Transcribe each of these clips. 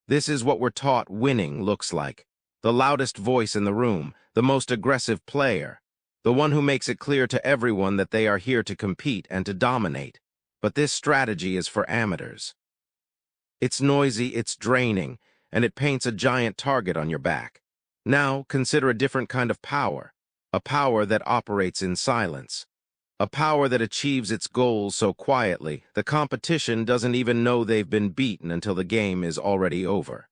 This is what we're taught winning looks like. The loudest voice in the room, the most aggressive player, the one who makes it clear to everyone that they are here to compete and to dominate. But this strategy is for amateurs. It's noisy, it's draining, and it paints a giant target on your back. Now, consider a different kind of power, a power that operates in silence. A power that achieves its goals so quietly, the competition doesn't even know they've been beaten until the game is already over.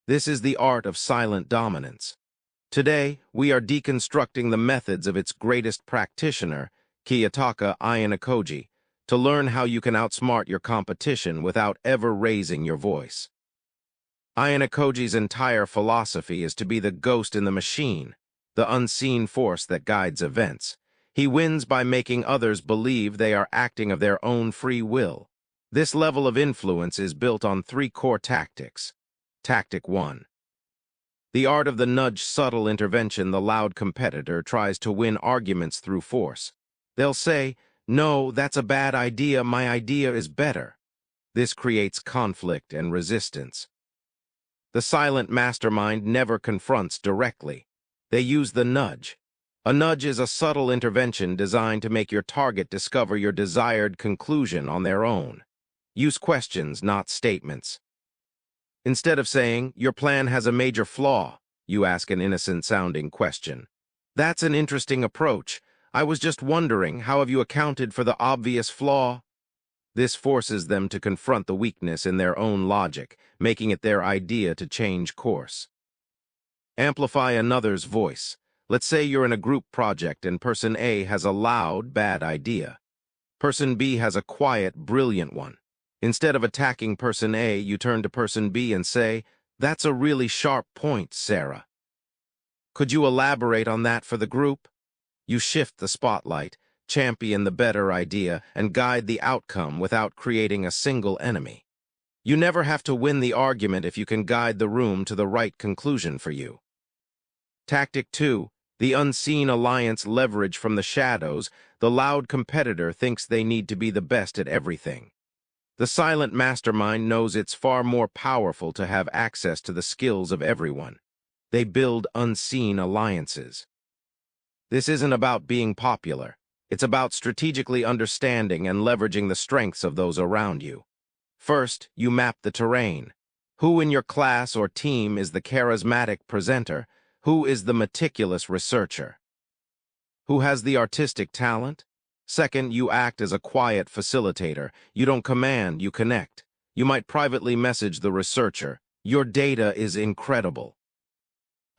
This is the art of silent dominance. Today, we are deconstructing the methods of its greatest practitioner, Ayanokoji, to learn how you can outsmart your competition without ever raising your voice. Ayanokoji's entire philosophy is to be the ghost in the machine, the unseen force that guides events. He wins by making others believe they are acting of their own free will. This level of influence is built on three core tactics. Tactic 1. The art of the nudge subtle intervention. The loud competitor tries to win arguments through force. They'll say, "No, that's a bad idea, my idea is better." This creates conflict and resistance. The silent mastermind never confronts directly. They use the nudge. A nudge is a subtle intervention designed to make your target discover your desired conclusion on their own. Use questions, not statements. Instead of saying, "Your plan has a major flaw," you ask an innocent-sounding question. "That's an interesting approach. I was just wondering, how have you accounted for the obvious flaw?" This forces them to confront the weakness in their own logic, making it their idea to change course. Amplify another's voice. Let's say you're in a group project and person A has a loud, bad idea. Person B has a quiet, brilliant one. Instead of attacking person A, you turn to person B and say, "That's a really sharp point, Sarah. Could you elaborate on that for the group?" You shift the spotlight, champion the better idea, and guide the outcome without creating a single enemy. You never have to win the argument if you can guide the room to the right conclusion for you. Tactic 2. The unseen alliance leverage from the shadows. The loud competitor thinks they need to be the best at everything. The silent mastermind knows it's far more powerful to have access to the skills of everyone. They build unseen alliances. This isn't about being popular. It's about strategically understanding and leveraging the strengths of those around you. First, you map the terrain. Who in your class or team is the charismatic presenter? Who is the meticulous researcher? Who has the artistic talent? Second, you act as a quiet facilitator. You don't command, you connect. You might privately message the researcher, "Your data is incredible.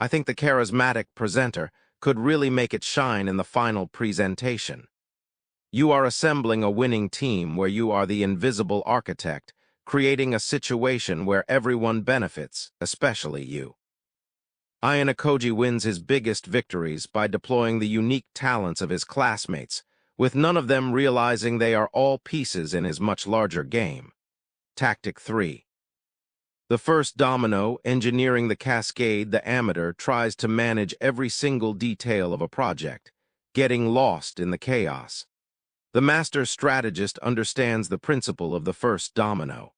I think the charismatic presenter could really make it shine in the final presentation." You are assembling a winning team where you are the invisible architect, creating a situation where everyone benefits, especially you. Ayanokoji wins his biggest victories by deploying the unique talents of his classmates, with none of them realizing they are all pieces in his much larger game. Tactic 3. The first domino, engineering the cascade. The amateur tries to manage every single detail of a project, getting lost in the chaos. The master strategist understands the principle of the first domino.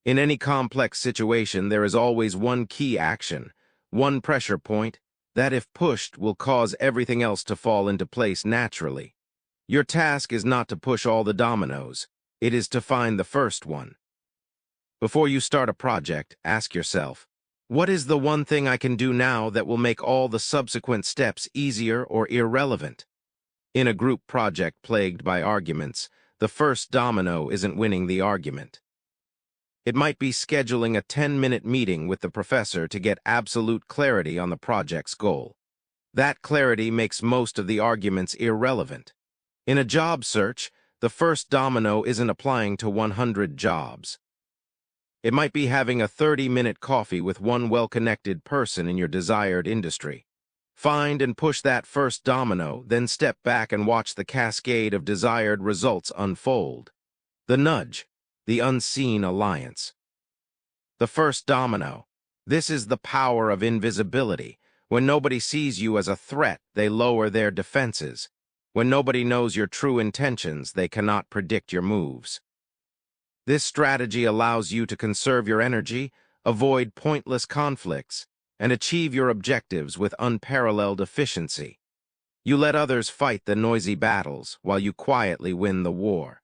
In any complex situation, there is always one key action, one pressure point, that if pushed will cause everything else to fall into place naturally. Your task is not to push all the dominoes, it is to find the first one. Before you start a project, ask yourself, what is the one thing I can do now that will make all the subsequent steps easier or irrelevant? In a group project plagued by arguments, the first domino isn't winning the argument. It might be scheduling a 10-minute meeting with the professor to get absolute clarity on the project's goal. That clarity makes most of the arguments irrelevant. In a job search, the first domino isn't applying to 100 jobs. It might be having a 30-minute coffee with one well-connected person in your desired industry. Find and push that first domino, then step back and watch the cascade of desired results unfold. The nudge. The unseen alliance. The first domino. This is the power of invisibility. When nobody sees you as a threat, they lower their defenses. When nobody knows your true intentions, they cannot predict your moves. This strategy allows you to conserve your energy, avoid pointless conflicts, and achieve your objectives with unparalleled efficiency. You let others fight the noisy battles while you quietly win the war.